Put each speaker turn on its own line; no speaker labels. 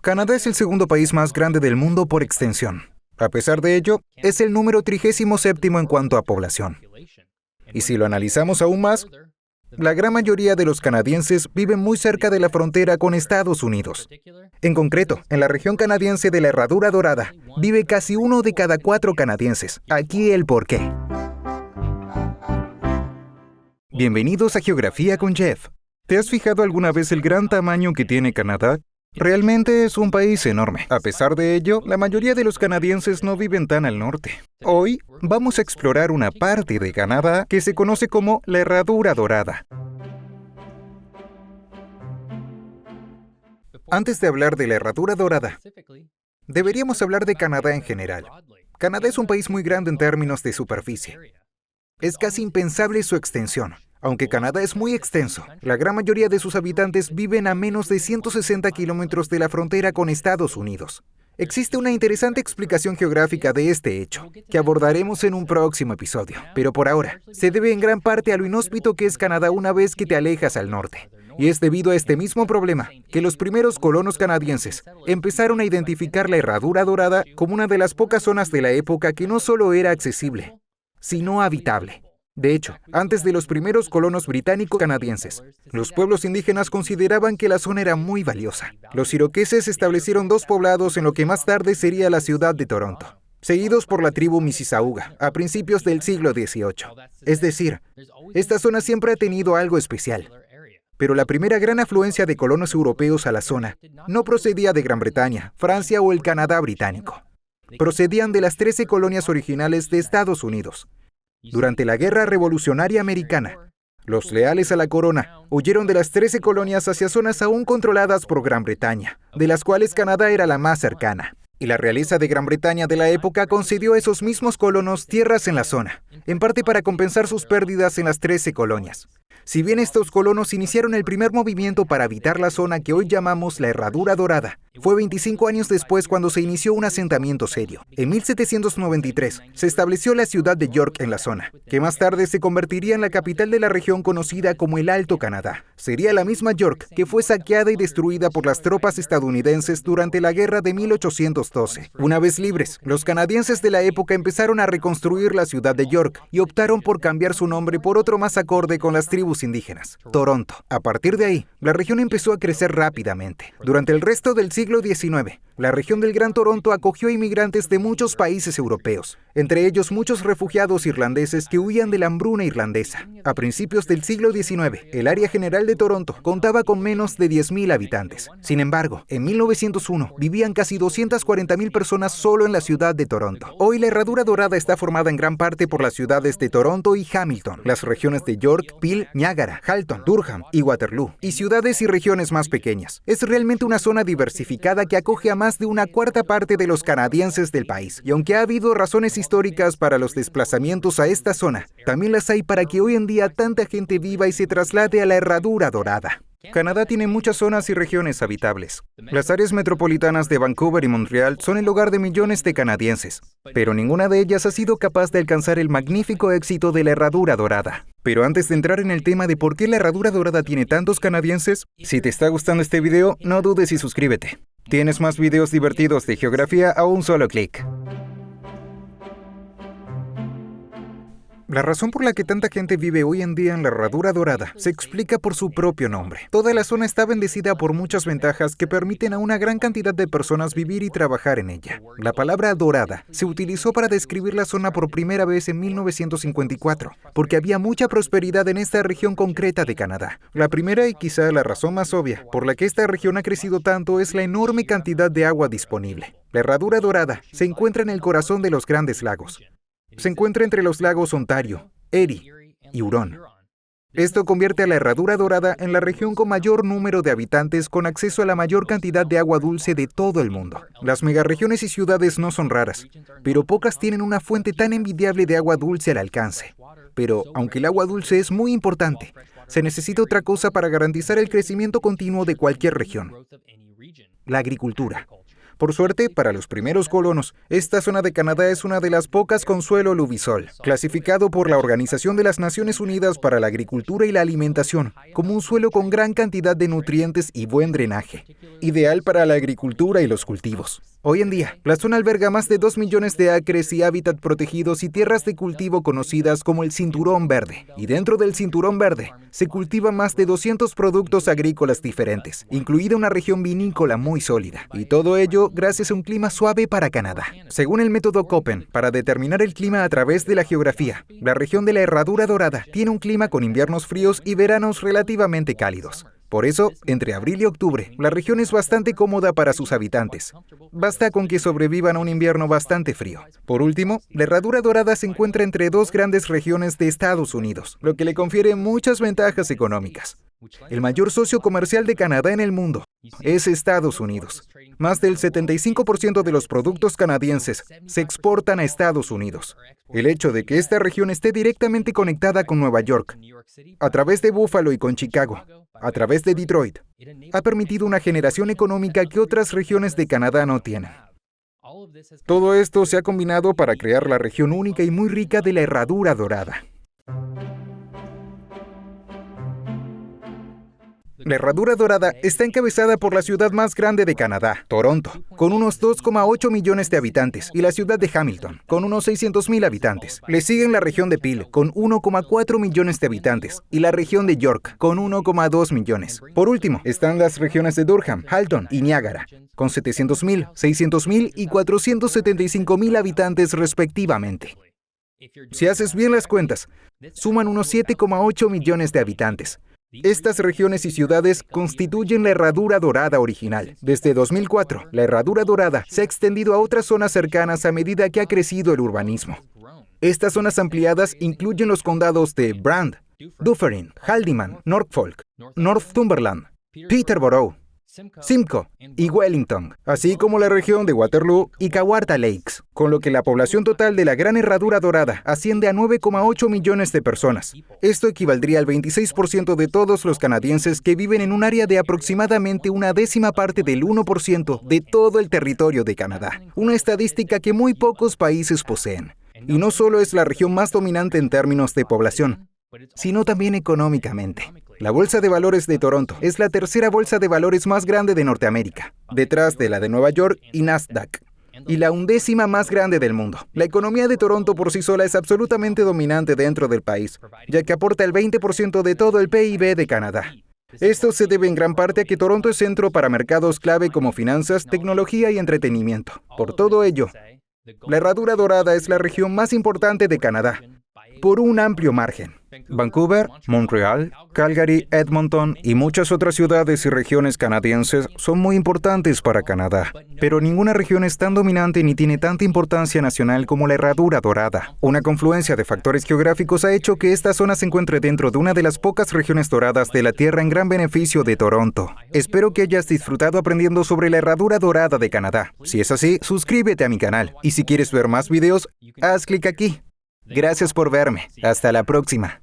Canadá es el segundo país más grande del mundo por extensión. A pesar de ello, es el número 37º en cuanto a población. Y si lo analizamos aún más, la gran mayoría de los canadienses viven muy cerca de la frontera con Estados Unidos. En concreto, en la región canadiense de la Herradura Dorada, vive casi 1 de cada 4 canadienses. Aquí el porqué. Bienvenidos a Geografía con Jeff. ¿Te has fijado alguna vez el gran tamaño que tiene Canadá? Realmente es un país enorme. A pesar de ello, la mayoría de los canadienses no viven tan al norte. Hoy vamos a explorar una parte de Canadá que se conoce como la Herradura Dorada. Antes de hablar de la Herradura Dorada, deberíamos hablar de Canadá en general. Canadá es un país muy grande en términos de superficie. Es casi impensable su extensión. Aunque Canadá es muy extenso, la gran mayoría de sus habitantes viven a menos de 160 kilómetros de la frontera con Estados Unidos. Existe una interesante explicación geográfica de este hecho, que abordaremos en un próximo episodio. Pero por ahora, se debe en gran parte a lo inhóspito que es Canadá una vez que te alejas al norte. Y es debido a este mismo problema que los primeros colonos canadienses empezaron a identificar la Herradura Dorada como una de las pocas zonas de la época que no solo era accesible, sino habitable. De hecho, antes de los primeros colonos británico-canadienses, los pueblos indígenas consideraban que la zona era muy valiosa. Los iroqueses establecieron 2 poblados en lo que más tarde sería la ciudad de Toronto, seguidos por la tribu Mississauga a principios del siglo XVIII. Es decir, esta zona siempre ha tenido algo especial. Pero la primera gran afluencia de colonos europeos a la zona no procedía de Gran Bretaña, Francia o el Canadá británico. Procedían de las 13 colonias originales de Estados Unidos. Durante la Guerra Revolucionaria Americana, los leales a la corona huyeron de las 13 colonias hacia zonas aún controladas por Gran Bretaña, de las cuales Canadá era la más cercana. Y la realeza de Gran Bretaña de la época concedió a esos mismos colonos tierras en la zona, en parte para compensar sus pérdidas en las 13 colonias. Si bien estos colonos iniciaron el primer movimiento para habitar la zona que hoy llamamos la Herradura Dorada, fue 25 años después cuando se inició un asentamiento serio. En 1793 se estableció la ciudad de York en la zona, que más tarde se convertiría en la capital de la región conocida como el Alto Canadá. Sería la misma York que fue saqueada y destruida por las tropas estadounidenses durante la guerra de 1812. Una vez libres, los canadienses de la época empezaron a reconstruir la ciudad de York y optaron por cambiar su nombre por otro más acorde con las tribus indígenas, Toronto. A partir de ahí, la región empezó a crecer rápidamente. Durante el resto del siglo XIX, la región del Gran Toronto acogió inmigrantes de muchos países europeos, entre ellos muchos refugiados irlandeses que huían de la hambruna irlandesa. A principios del siglo XIX, el área general de Toronto contaba con menos de 10,000 habitantes. Sin embargo, en 1901 vivían casi 240,000 personas solo en la ciudad de Toronto. Hoy la Herradura Dorada está formada en gran parte por las ciudades de Toronto y Hamilton, las regiones de York, Peel, Niagara, Halton, Durham y Waterloo, y ciudades y regiones más pequeñas. Es realmente una zona diversificada que acoge a más de 1/4 parte de los canadienses del país. Y aunque ha habido razones históricas para los desplazamientos a esta zona, también las hay para que hoy en día tanta gente viva y se traslade a la Herradura Dorada. Canadá tiene muchas zonas y regiones habitables. Las áreas metropolitanas de Vancouver y Montreal son el hogar de millones de canadienses, pero ninguna de ellas ha sido capaz de alcanzar el magnífico éxito de la Herradura Dorada. Pero antes de entrar en el tema de por qué la Herradura Dorada tiene tantos canadienses, si te está gustando este video, no dudes y suscríbete. Tienes más videos divertidos de geografía a un solo clic. La razón por la que tanta gente vive hoy en día en la Herradura Dorada se explica por su propio nombre. Toda la zona está bendecida por muchas ventajas que permiten a una gran cantidad de personas vivir y trabajar en ella. La palabra dorada se utilizó para describir la zona por primera vez en 1954, porque había mucha prosperidad en esta región concreta de Canadá. La primera y quizá la razón más obvia por la que esta región ha crecido tanto es la enorme cantidad de agua disponible. La Herradura Dorada se encuentra en el corazón de los Grandes Lagos. Se encuentra entre los lagos Ontario, Erie y Huron. Esto convierte a la Herradura Dorada en la región con mayor número de habitantes con acceso a la mayor cantidad de agua dulce de todo el mundo. Las megaregiones y ciudades no son raras, pero pocas tienen una fuente tan envidiable de agua dulce al alcance. Pero, aunque el agua dulce es muy importante, se necesita otra cosa para garantizar el crecimiento continuo de cualquier región: la agricultura. Por suerte, para los primeros colonos, esta zona de Canadá es una de las pocas con suelo Lubisol, clasificado por la Organización de las Naciones Unidas para la Agricultura y la Alimentación como un suelo con gran cantidad de nutrientes y buen drenaje, ideal para la agricultura y los cultivos. Hoy en día, la zona alberga más de 2 millones de acres y hábitat protegidos y tierras de cultivo conocidas como el Cinturón Verde. Y dentro del Cinturón Verde, se cultivan más de 200 productos agrícolas diferentes, incluida una región vinícola muy sólida. Y todo ello gracias a un clima suave para Canadá. Según el método Köppen, para determinar el clima a través de la geografía, la región de la Herradura Dorada tiene un clima con inviernos fríos y veranos relativamente cálidos. Por eso, entre abril y octubre, la región es bastante cómoda para sus habitantes. Basta con que sobrevivan a un invierno bastante frío. Por último, la Herradura Dorada se encuentra entre dos grandes regiones de Estados Unidos, lo que le confiere muchas ventajas económicas. El mayor socio comercial de Canadá en el mundo es Estados Unidos. Más del 75% de los productos canadienses se exportan a Estados Unidos. El hecho de que esta región esté directamente conectada con Nueva York, a través de Buffalo y con Chicago, a través de Detroit, ha permitido una generación económica que otras regiones de Canadá no tienen. Todo esto se ha combinado para crear la región única y muy rica de la Herradura Dorada. La Herradura Dorada está encabezada por la ciudad más grande de Canadá, Toronto, con unos 2,8 millones de habitantes, y la ciudad de Hamilton, con unos 600,000 habitantes. Le siguen la región de Peel, con 1,4 millones de habitantes, y la región de York, con 1,2 millones. Por último, están las regiones de Durham, Halton y Niágara, con 700,000, 600,000 y 475,000 habitantes respectivamente. Si haces bien las cuentas, suman unos 7,8 millones de habitantes. Estas regiones y ciudades constituyen la Herradura Dorada original. Desde 2004, la Herradura Dorada se ha extendido a otras zonas cercanas a medida que ha crecido el urbanismo. Estas zonas ampliadas incluyen los condados de Brant, Dufferin, Haldimand, Norfolk, Northumberland, Peterborough, Simcoe y Wellington, así como la región de Waterloo y Kawartha Lakes, con lo que la población total de la Gran Herradura Dorada asciende a 9,8 millones de personas. Esto equivaldría al 26% de todos los canadienses que viven en un área de aproximadamente una décima parte del 1% de todo el territorio de Canadá, una estadística que muy pocos países poseen. Y no solo es la región más dominante en términos de población, sino también económicamente. La Bolsa de Valores de Toronto es la tercera bolsa de valores más grande de Norteamérica, detrás de la de Nueva York y Nasdaq, y la 11ª más grande del mundo. La economía de Toronto por sí sola es absolutamente dominante dentro del país, ya que aporta el 20% de todo el PIB de Canadá. Esto se debe en gran parte a que Toronto es centro para mercados clave como finanzas, tecnología y entretenimiento. Por todo ello, la Herradura Dorada es la región más importante de Canadá, por un amplio margen. Vancouver, Montreal, Calgary, Edmonton y muchas otras ciudades y regiones canadienses son muy importantes para Canadá, pero ninguna región es tan dominante ni tiene tanta importancia nacional como la Herradura Dorada. Una confluencia de factores geográficos ha hecho que esta zona se encuentre dentro de una de las pocas regiones doradas de la Tierra en gran beneficio de Toronto. Espero que hayas disfrutado aprendiendo sobre la Herradura Dorada de Canadá. Si es así, suscríbete a mi canal. Y si quieres ver más videos, haz clic aquí. Gracias por verme. Hasta la próxima.